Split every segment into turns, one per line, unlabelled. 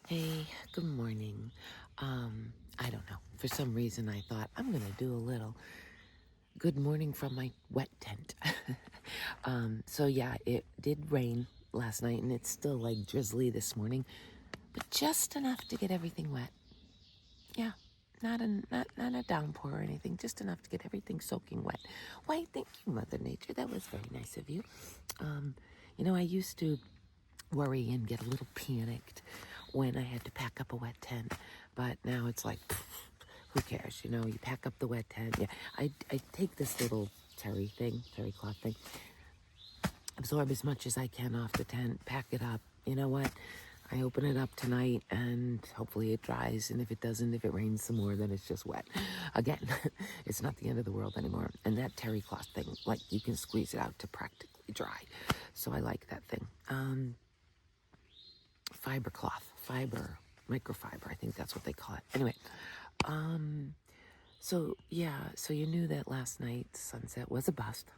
Hey, good morning. I don't know. For some reason, I thought I'm going to do a little good morning from my wet tent. So, yeah, it did rain last night and it's still like drizzly this morning, but just enough to get everything wet. Yeah, not a downpour or anything, just enough to get everything soaking wet. Why, thank you, Mother Nature. That was very nice of you. Um, I used to worry and get a little panicked when I had to pack up a wet tent. But now it's like, who cares? You pack up the wet tent. Yeah, I take this little terry cloth thing, absorb as much as I can off the tent, pack it up. You know what? I open it up tonight and hopefully it dries. And if it doesn't, if it rains some more, then it's just wet. Again, it's not the end of the world anymore. And that terry cloth thing, like you can squeeze it out to practically dry. So I like that thing. Fiber cloth, microfiber, I think that's what they call it. Anyway, so you knew that last night's sunset was a bust.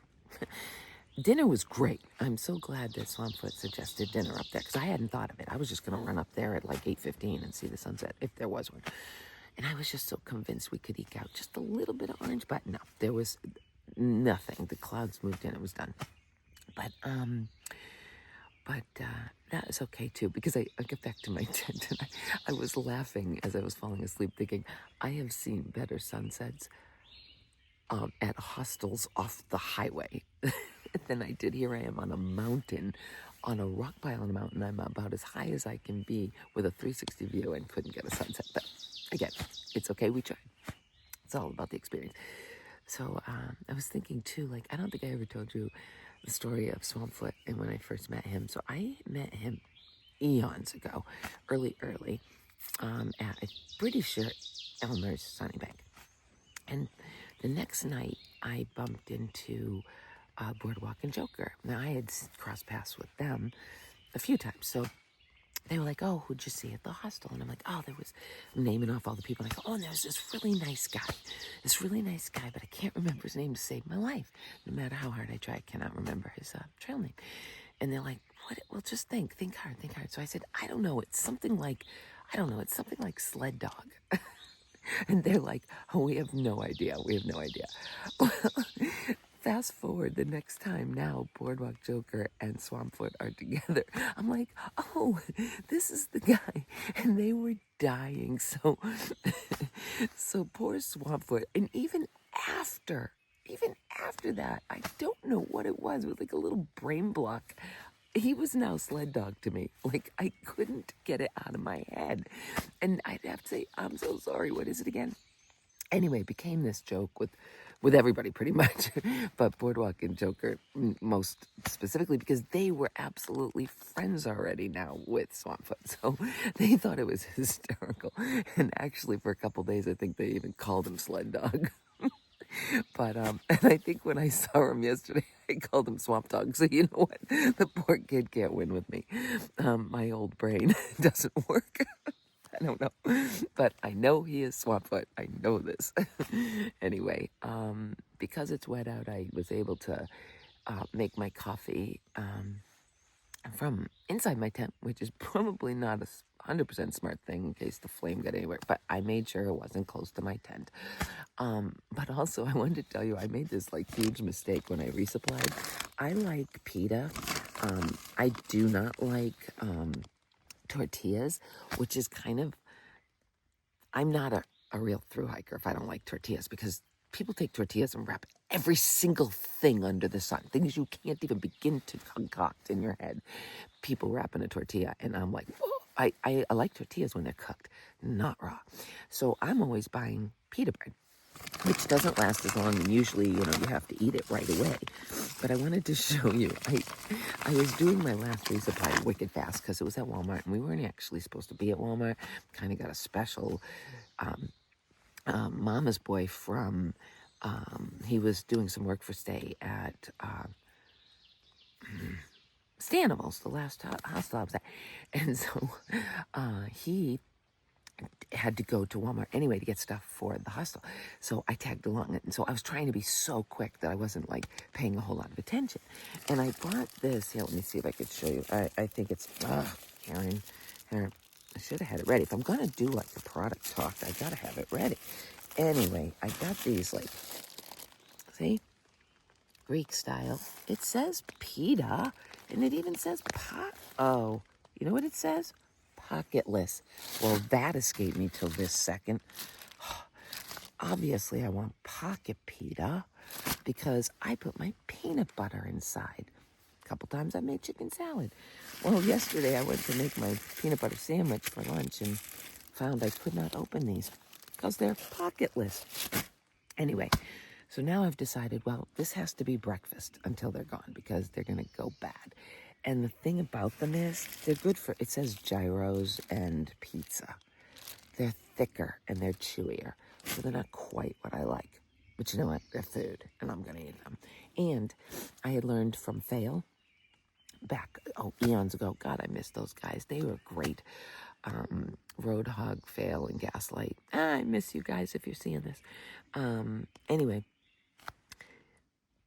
Dinner was great. I'm so glad that Swampfoot suggested dinner up there because I hadn't thought of it. I was just going to run up there at like 8:15 and see the sunset if there was one. And I was just so convinced we could eke out just a little bit of orange, but no, there was nothing. The clouds moved in, it was done. But that is okay too, because I get back to my tent and I was laughing as I was falling asleep, thinking I have seen better sunsets at hostels off the highway than I did. Here I am on a mountain, on a rock pile on a mountain. I'm about as high as I can be with a 360 view and couldn't get a sunset. But again, it's okay. We tried. It's all about the experience. So I was thinking too, like, I don't think I ever told you the story of Swampfoot and when I first met him. So I met him eons ago, early, at, I'm pretty sure, Elmer's Sunnybank. And the next night, I bumped into Boardwalk and Joker. Now, I had crossed paths with them a few times. So they were like, oh, who'd you see at the hostel? And I'm like, oh, I'm naming off all the people. And I go, oh, and there's this really nice guy, but I can't remember his name to save my life. No matter how hard I try, I cannot remember his trail name. And they're like, what? Well, just think hard. So I said, I don't know. It's something like sled dog. And they're like, oh, we have no idea. Well, fast forward the next time now, Boardwalk Joker and Swampfoot are together. I'm like, oh, this is the guy. And they were dying. So, so poor Swampfoot. And even after that, I don't know what it was. It was like a little brain block. He was now sled dog to me. Like, I couldn't get it out of my head. And I'd have to say, I'm so sorry. What is it again? Anyway, it became this joke with everybody pretty much, but Boardwalk and Joker most specifically because they were absolutely friends already now with Swampfoot. So they thought it was hysterical. And actually for a couple days, I think they even called him Sled Dog. But and I think when I saw him yesterday, I called him Swamp Dog. So you know what? The poor kid can't win with me. My old brain doesn't work. I don't know. But I know he is Swampfoot. I know this. Anyway, because it's wet out, I was able to make my coffee from inside my tent, which is probably not a 100% smart thing in case the flame got anywhere, but I made sure it wasn't close to my tent. But also I wanted to tell you, I made this like huge mistake when I resupplied. I like pita. I do not like tortillas, which is kind of, I'm not a real thru hiker if I don't like tortillas, because people take tortillas and wrap every single thing under the sun, things you can't even begin to concoct in your head. People wrap in a tortilla, and I'm like, whoa. I like tortillas when they're cooked, not raw. So I'm always buying pita bread, which doesn't last as long, and usually, you have to eat it right away. But I wanted to show you, I was doing my last resupply wicked fast because it was at Walmart, and we weren't actually supposed to be at Walmart. Kind of got a special mama's boy from, he was doing some work for Stay at Stay Animals, the last hostel I was at. And so he had to go to Walmart anyway to get stuff for the hostel. So I tagged along it. And so I was trying to be so quick that I wasn't like paying a whole lot of attention. And I bought this. Here, let me see if I could show you. I think it's, Karen, here. I should have had it ready. If I'm going to do like a product talk, I got to have it ready. Anyway, I got these like, see, Greek style. It says pita, and it even says oh, you know what it says? Pocketless. Well, that escaped me till this second. Obviously, I want pocket pita because I put my peanut butter inside. A couple times I made chicken salad. Well, yesterday I went to make my peanut butter sandwich for lunch and found I could not open these because they're pocketless. Anyway, so now I've decided, well, this has to be breakfast until they're gone because they're going to go bad. And the thing about them is they're good for, it says gyros and pizza. They're thicker and they're chewier, so they're not quite what I like. But you know what? They're food, and I'm going to eat them. And I had learned from Fail back, eons ago. God, I miss those guys. They were great. Roadhog, Fail, and Gaslight. I miss you guys if you're seeing this. Anyway,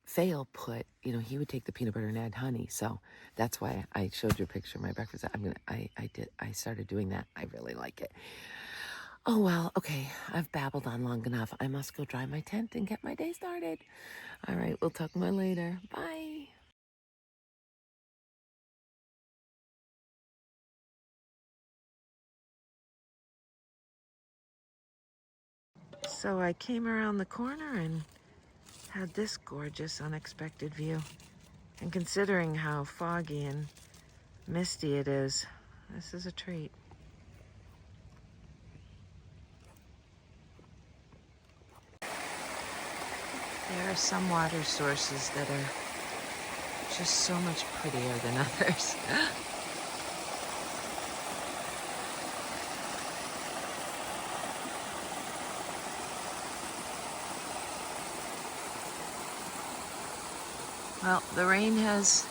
Fail put, he would take the peanut butter and add honey. So that's why I showed you a picture of my breakfast. I started doing that. I really like it. Oh, well, okay, I've babbled on long enough. I must go dry my tent and get my day started. All right, we'll talk more later. Bye. So I came around the corner and had this gorgeous, unexpected view. And considering how foggy and misty it is, this is a treat. There are some water sources that are just so much prettier than others. Well, the rain has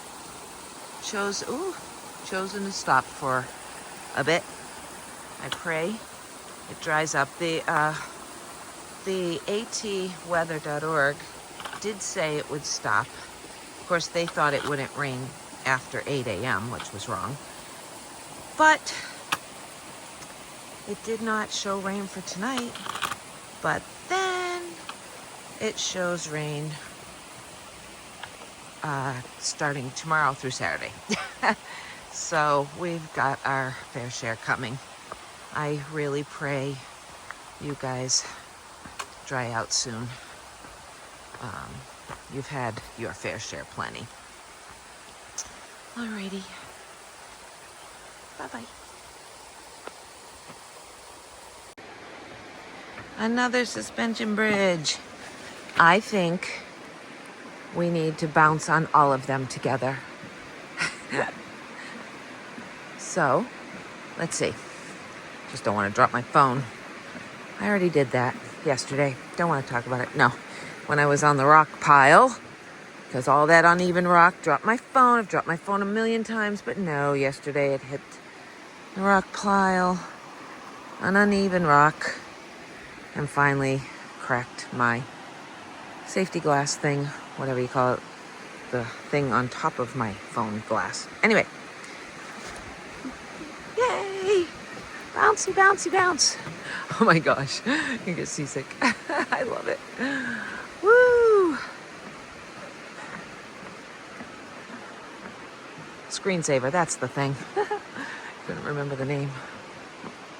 chosen to stop for a bit. I pray it dries up. The atweather.org did say it would stop. Of course, they thought it wouldn't rain after 8 a.m., which was wrong. But it did not show rain for tonight. But then it shows rain starting tomorrow through Saturday. So we've got our fair share coming. I really pray you guys dry out soon. You've had your fair share plenty. Alrighty. Bye-bye. Another suspension bridge. I think we need to bounce on all of them together. So, let's see. Just don't want to drop my phone. I already did that yesterday. Don't want to talk about it. No. When I was on the rock pile, because all that uneven rock dropped my phone. I've dropped my phone a million times, but no, yesterday it hit the rock pile, an uneven rock, and finally cracked my safety glass thing, whatever you call it, the thing on top of my phone glass. Anyway. Yay! Bouncy, bouncy, bounce. Oh my gosh, you get seasick. I love it. Woo! Screensaver, that's the thing. Couldn't remember the name.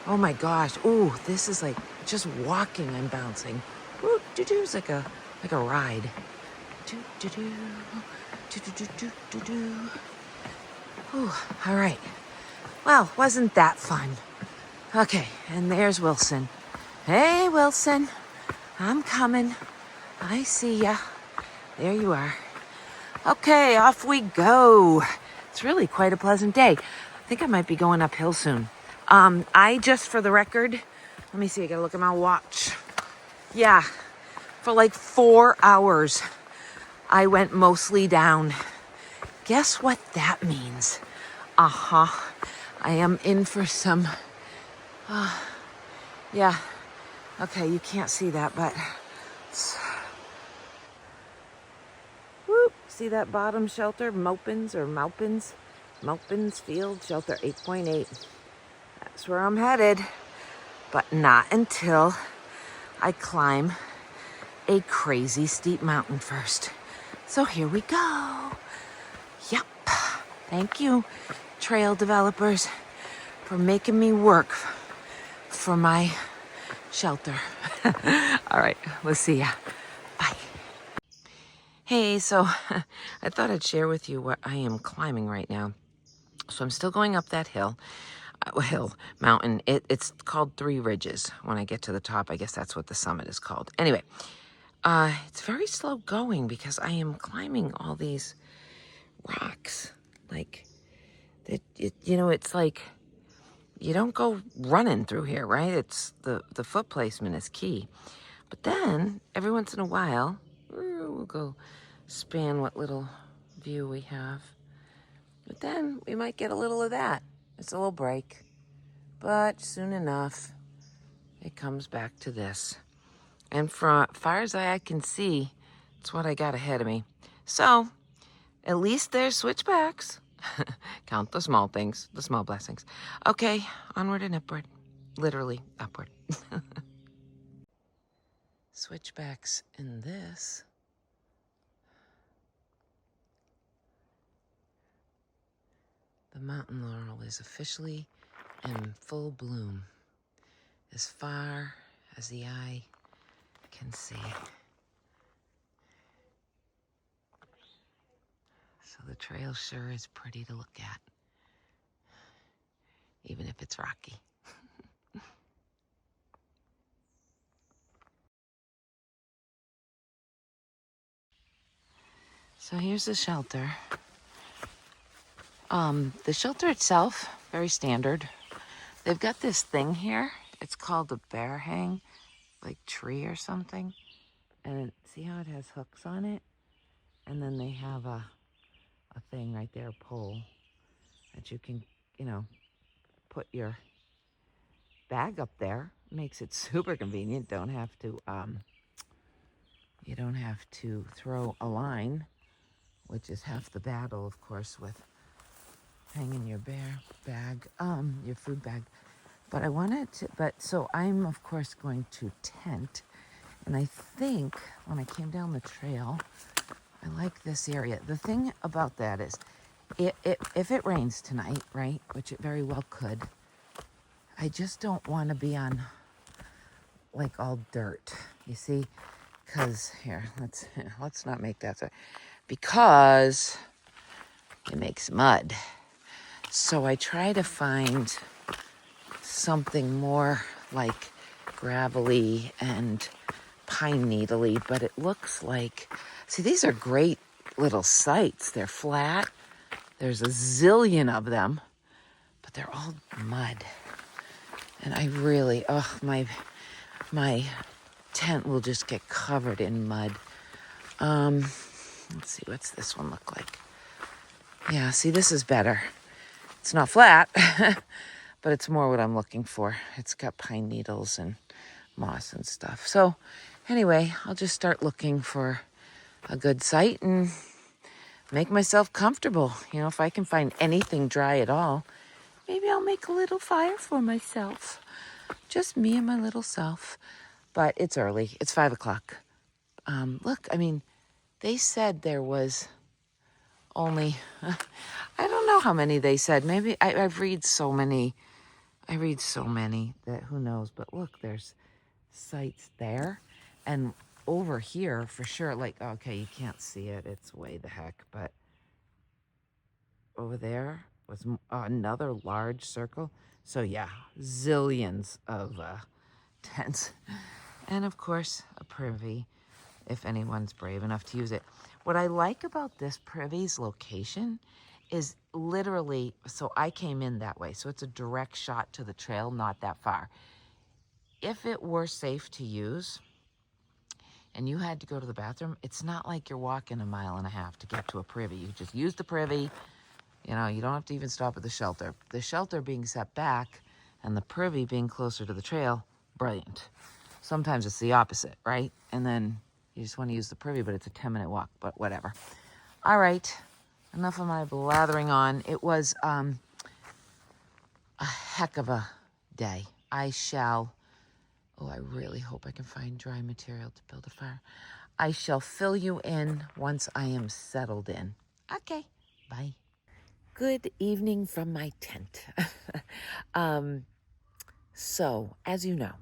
Oh my gosh. Ooh, this is like just walking and bouncing. Ooh, it's like a ride. Ooh, all right. Well, wasn't that fun? Okay, and there's Wilson. Hey, Wilson. I'm coming. I see ya. There you are. Okay, off we go. It's really quite a pleasant day. I think I might be going uphill soon. I just, for the record, let me see, I gotta look at my watch. Yeah, for like 4 hours, I went mostly down. Guess what that means? I am in for some, yeah. Okay, you can't see that, but, whoop, see that bottom shelter, Maupins Field, shelter 8.8. That's where I'm headed, but not until I climb a crazy steep mountain first. So here we go. Yep. Thank you, trail developers, for making me work for my shelter. All right, we'll see ya. Bye. Hey, so I thought I'd share with you what I am climbing right now. So I'm still going up that mountain. It's called Three Ridges. When I get to the top, I guess that's what the summit is called. Anyway, it's very slow going because I am climbing all these rocks. Like, it's like you don't go running through here, right? It's the foot placement is key. But then, every once in a while, we'll go span what little view we have. But then we might get a little of that. It's a little break. But soon enough, it comes back to this. And from far as I can see, it's what I got ahead of me. So, at least there's switchbacks. Count the small things, the small blessings. Okay, onward and upward. Literally upward. Switchbacks in this. The mountain laurel is officially in full bloom, as far as the eye can see. So the trail sure is pretty to look at, even if it's rocky. So here's the shelter. The shelter itself, very standard. They've got this thing here. It's called a bear hang, like tree or something. And see how it has hooks on it? And then they have a thing right there, a pole, that you can, put your bag up there. Makes it super convenient. You don't have to throw a line, which is half the battle, of course, with hanging your your food bag. But so I'm, of course, going to tent. And I think when I came down the trail, I like this area. The thing about that is, if it rains tonight, right, which it very well could, I just don't want to be on, like, all dirt, you see? Because, here, let's not make that so, because it makes mud. So I try to find something more like gravelly and pine needly, but it looks like, see, these are great little sites. They're flat. There's a zillion of them, but they're all mud. And I really, my tent will just get covered in mud. Let's see, what's this one look like? Yeah, see, this is better. It's not flat, but it's more what I'm looking for. It's got pine needles and moss and stuff. So anyway, I'll just start looking for a good site and make myself comfortable. If I can find anything dry at all, maybe I'll make a little fire for myself. Just me and my little self. But it's early. It's 5 o'clock. Look, they said there was only, I don't know how many they said. Maybe I read so many that who knows. But look, there's sites there. And over here, for sure, like, okay, you can't see it. It's way the heck. But over there was another large circle. So yeah, zillions of tents. And of course, a privy, if anyone's brave enough to use it. What I like about this privy's location is literally, so I came in that way. So it's a direct shot to the trail, not that far. If it were safe to use and you had to go to the bathroom, it's not like you're walking a mile and a half to get to a privy. You just use the privy. You don't have to even stop at the shelter. The shelter being set back and the privy being closer to the trail, brilliant. Sometimes it's the opposite, right? And then you just want to use the privy, but it's a 10-minute walk, but whatever. All right, enough of my blathering on. It was a heck of a day. I shall, oh, I really hope I can find dry material to build a fire. I shall fill you in once I am settled in. Okay, bye. Good evening from my tent. So, as you know,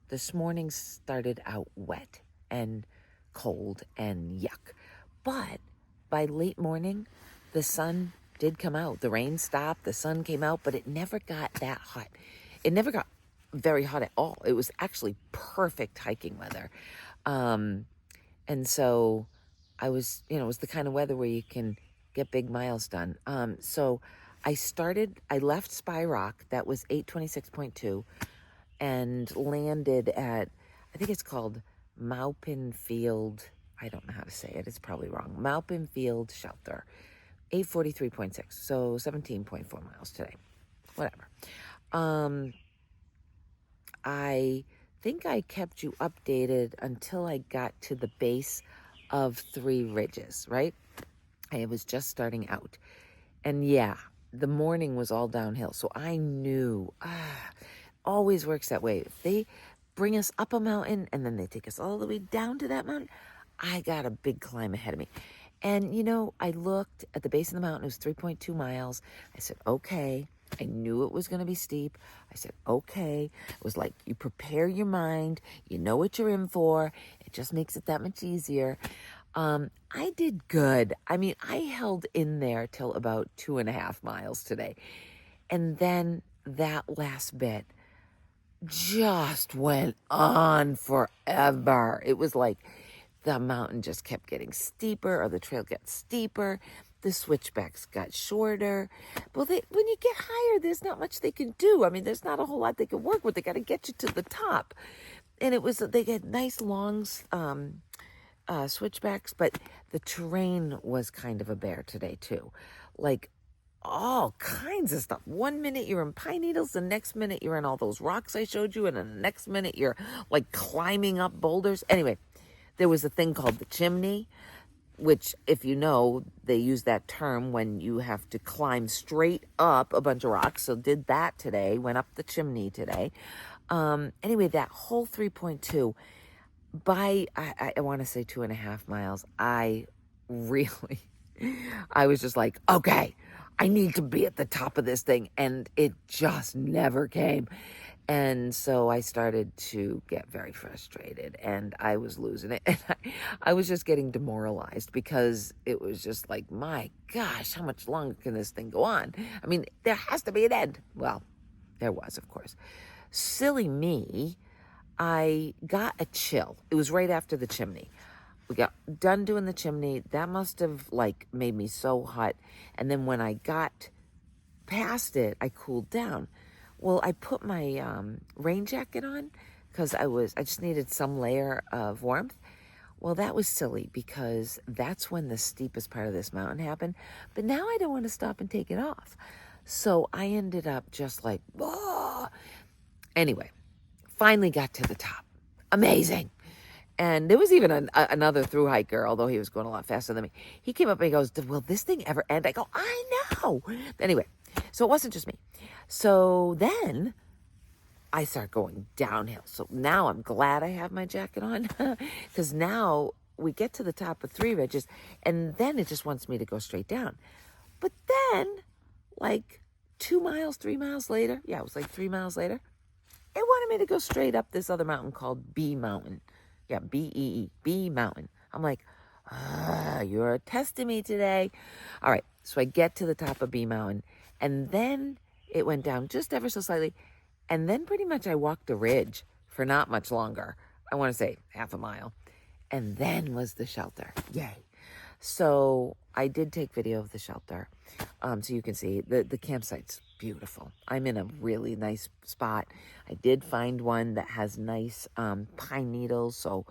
this morning started out wet and cold and yuck. But by late morning, the sun did come out. The rain stopped, the sun came out, but it never got that hot. It never got very hot at all. It was actually perfect hiking weather. And so I was, it was the kind of weather where you can get big miles done. So I left Spy Rock, that was 826.2, and landed at, I think it's called Maupin Field. I don't know how to say it. It's probably wrong. Maupin Field Shelter, 843.6, so 17.4 miles today. Whatever. I think I kept you updated until I got to the base of Three Ridges, right? I was just starting out. And yeah, the morning was all downhill. So I knew, always works that way. If they bring us up a mountain and then they take us all the way down to that mountain, I got a big climb ahead of me. And, I looked at the base of the mountain. It was 3.2 miles. I said, okay. I knew it was going to be steep. I said, okay. It was like, you prepare your mind. You know what you're in for. It just makes it that much easier. I did good. I mean, I held in there till about 2.5 miles today. And then that last bit just went on forever. It was like the mountain just kept getting steeper, or the trail got steeper. The switchbacks got shorter. Well, when you get higher, there's not much they can do. I mean, there's not a whole lot they can work with. They got to get you to the top. And they had nice long switchbacks, but the terrain was kind of a bear today too. Like all kinds of stuff. 1 minute you're in pine needles, the next minute you're in all those rocks I showed you, and the next minute you're like climbing up boulders. Anyway, there was a thing called the chimney, which, if you know, they use that term when you have to climb straight up a bunch of rocks. So did that today, went up the chimney today. Anyway, that whole 3.2, by, I want to say 2.5 miles, I was just like, okay, I need to be at the top of this thing. And it just never came. And so I started to get very frustrated, and I was losing it. And I was just getting demoralized, because it was just like, my gosh, how much longer can this thing go on? I mean, there has to be an end. Well, there was, of course. Silly me, I got a chill. It was right after the chimney. We got done doing the chimney. That must have made me so hot. And then when I got past it, I cooled down. Well, I put my rain jacket on because I just needed some layer of warmth. Well, that was silly, because that's when the steepest part of this mountain happened. But now I don't want to stop and take it off. So I ended up just like, whoa. Anyway, finally got to the top. Amazing. And there was even another thru hiker, although he was going a lot faster than me. He came up and he goes, will this thing ever end? I go, I know. Anyway, so it wasn't just me. So then I start going downhill. So now I'm glad I have my jacket on, because now we get to the top of Three Ridges, and then it just wants me to go straight down. But then, 3 miles later, it was 3 miles later, it wanted me to go straight up this other mountain called B Mountain. Yeah, B-E-E, B Mountain. I'm like, you're testing me today. All right, so I get to the top of B Mountain, and then it went down just ever so slightly, and then pretty much I walked the ridge for not much longer. I want to say half a mile. And then was the shelter. Yay. So I did take video of the shelter, so you can see the campsite's beautiful. I'm in a really nice spot. I did find one that has nice pine needles, so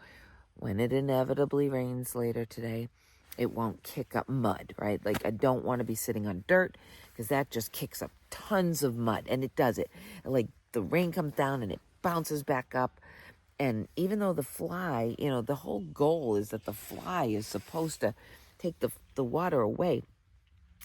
when it inevitably rains later today, it won't kick up mud, right? I don't want to be sitting on dirt, because that just kicks up tons of mud, and it does it. The rain comes down and it bounces back up. And even though the fly, the whole goal is that the fly is supposed to take the water away,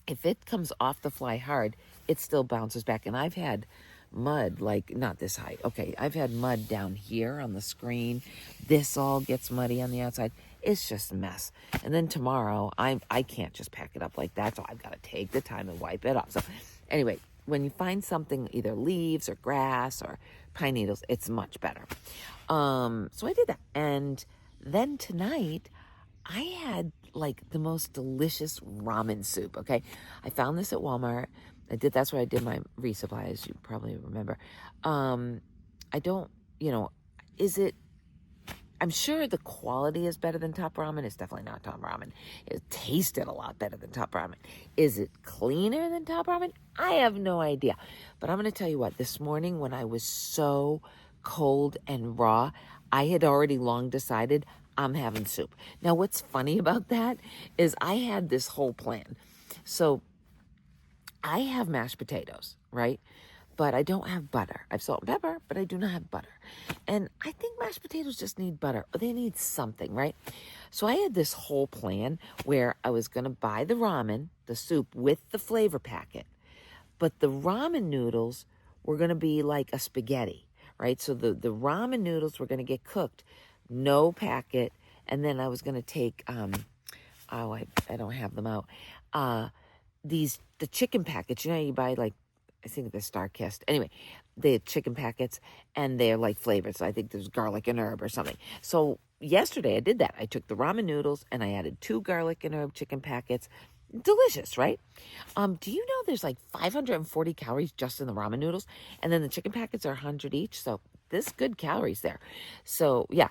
if it comes off the fly hard, it still bounces back. And I've had mud, like not this high. Okay, I've had mud down here on the screen. This all gets muddy on the outside. It's just a mess. And then tomorrow, I can't just pack it up like that, so I've got to take the time and wipe it off. So anyway, when you find something, either leaves or grass or pine needles, it's much better. So I did that. And then tonight, I had like the most delicious ramen soup, okay? I found this at Walmart. That's where I did my resupply, as you probably remember. I don't, I'm sure the quality is better than Top Ramen. It's definitely not Top Ramen. It tasted a lot better than Top Ramen. Is it cleaner than Top Ramen? I have no idea. But I'm going to tell you what, this morning when I was so cold and raw, I had already long decided I'm having soup. Now, what's funny about that is I had this whole plan. So I have mashed potatoes, right? But I don't have butter. I have salt and pepper, but I do not have butter. And I think mashed potatoes just need butter. Or they need something, right? So I had this whole plan where I was going to buy the ramen, the soup, with the flavor packet. But the ramen noodles were going to be like a spaghetti, right? So the ramen noodles were going to get cooked, no packet. And then I was going to take, I don't have them out. The chicken packets, you buy like, I think they're StarKist. Anyway, they have chicken packets and they're like flavored. So I think there's garlic and herb or something. So yesterday I did that. I took the ramen noodles and I added 2 garlic and herb chicken packets. Delicious, right? Do you know there's like 540 calories just in the ramen noodles? And then the chicken packets are 100 each. So there's good calories there. So yeah.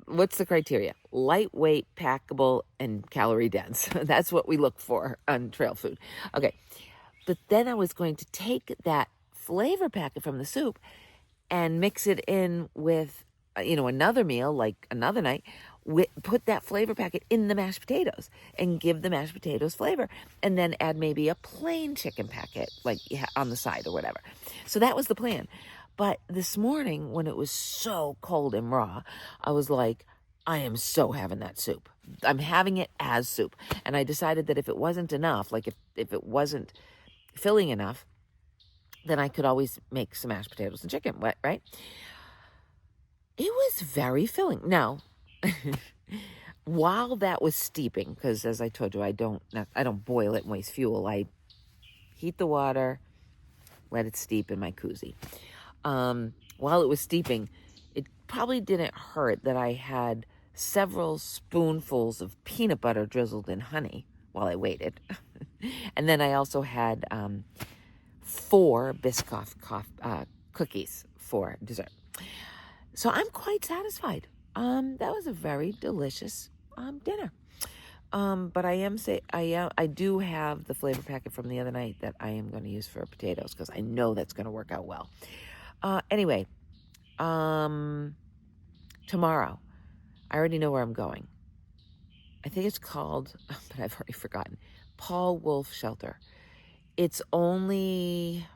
What's the criteria? Lightweight, packable, and calorie dense. That's what we look for on trail food. Okay. But then I was going to take that flavor packet from the soup and mix it in with, another meal, like another night, put that flavor packet in the mashed potatoes and give the mashed potatoes flavor. And then add maybe a plain chicken packet, like on the side or whatever. So that was the plan. But this morning, when it was so cold and raw, I was like, I am so having that soup. I'm having it as soup. And I decided that if it wasn't enough, like if it wasn't filling enough, then I could always make some mashed potatoes and chicken, right? It was very filling. Now, while that was steeping, because as I told you, I don't boil it and waste fuel. I heat the water, let it steep in my koozie. While it was steeping, it probably didn't hurt that I had several spoonfuls of peanut butter drizzled in honey while I waited. And then I also had 4 Biscoff cookies for dessert. So I'm quite satisfied. That was a very delicious dinner. But I do have the flavor packet from the other night that I am going to use for potatoes because I know that's going to work out well. Anyway, tomorrow, I already know where I'm going. I think it's called, but I've already forgotten, Paul Wolf Shelter. It's only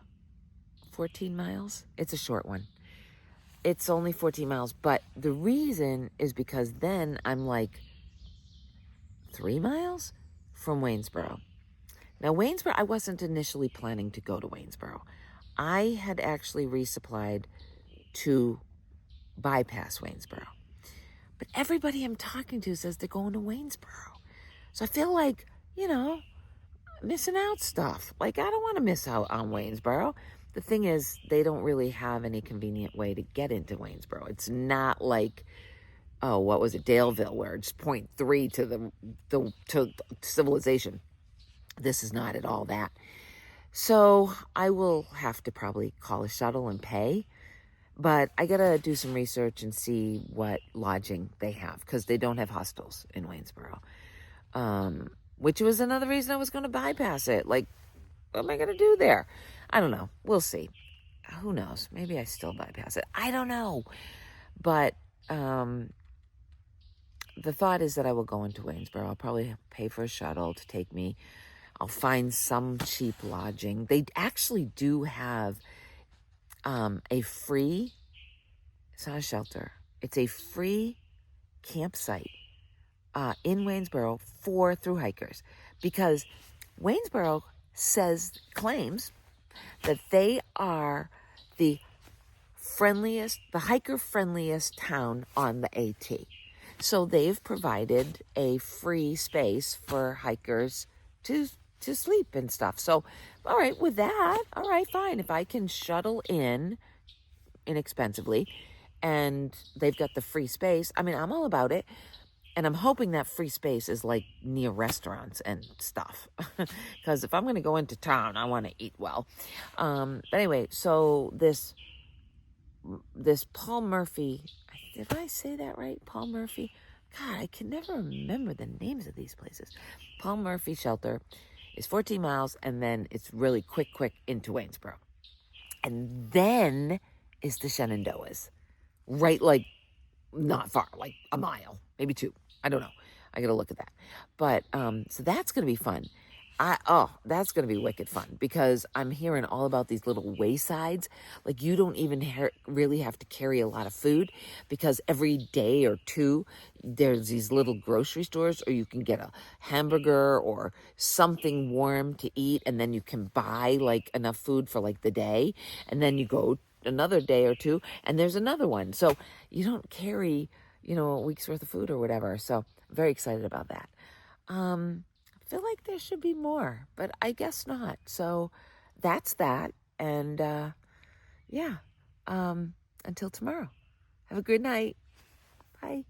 14 miles. It's a short one. It's only 14 miles, but the reason is because then I'm like 3 miles from Waynesboro. Now, Waynesboro, I wasn't initially planning to go to Waynesboro. I had actually resupplied to bypass Waynesboro. But everybody I'm talking to says they're going to Waynesboro. So I feel like, missing out stuff. Like, I don't want to miss out on Waynesboro. The thing is, they don't really have any convenient way to get into Waynesboro. It's not like, what was it, Daleville, where it's 0.3 to civilization. This is not at all that. So I will have to probably call a shuttle and pay. But I got to do some research and see what lodging they have, because they don't have hostels in Waynesboro. Which was another reason I was going to bypass it. Like, what am I going to do there? I don't know. We'll see. Who knows? Maybe I still bypass it. I don't know. But the thought is that I will go into Waynesboro. I'll probably pay for a shuttle to take me. I'll find some cheap lodging. They actually do have a free, it's not a shelter, it's a free campsite in Waynesboro for thru hikers, because Waynesboro claims that they are the hiker friendliest town on the AT. So they've provided a free space for hikers to sleep and stuff. So, all right, with that, all right, fine. If I can shuttle in inexpensively and they've got the free space, I mean, I'm all about it. And I'm hoping that free space is like near restaurants and stuff. Because if I'm going to go into town, I want to eat well. But anyway, so this Paul Murphy, did I say that right? Paul Murphy? God, I can never remember the names of these places. Paul Murphy Shelter is 14 miles, and then it's really quick into Waynesboro. And then is the Shenandoahs. Right, like, not far, like a mile, maybe 2. I don't know. I got to look at that. But, so that's going to be fun. That's going to be wicked fun because I'm hearing all about these little waysides. Like you don't even really have to carry a lot of food because every day or two, there's these little grocery stores or you can get a hamburger or something warm to eat. And then you can buy like enough food for like the day. And then you go another day or two and there's another one. So you don't carry, a week's worth of food or whatever. So I'm very excited about that. I feel like there should be more, but I guess not. So that's that. And yeah, until tomorrow. Have a good night. Bye.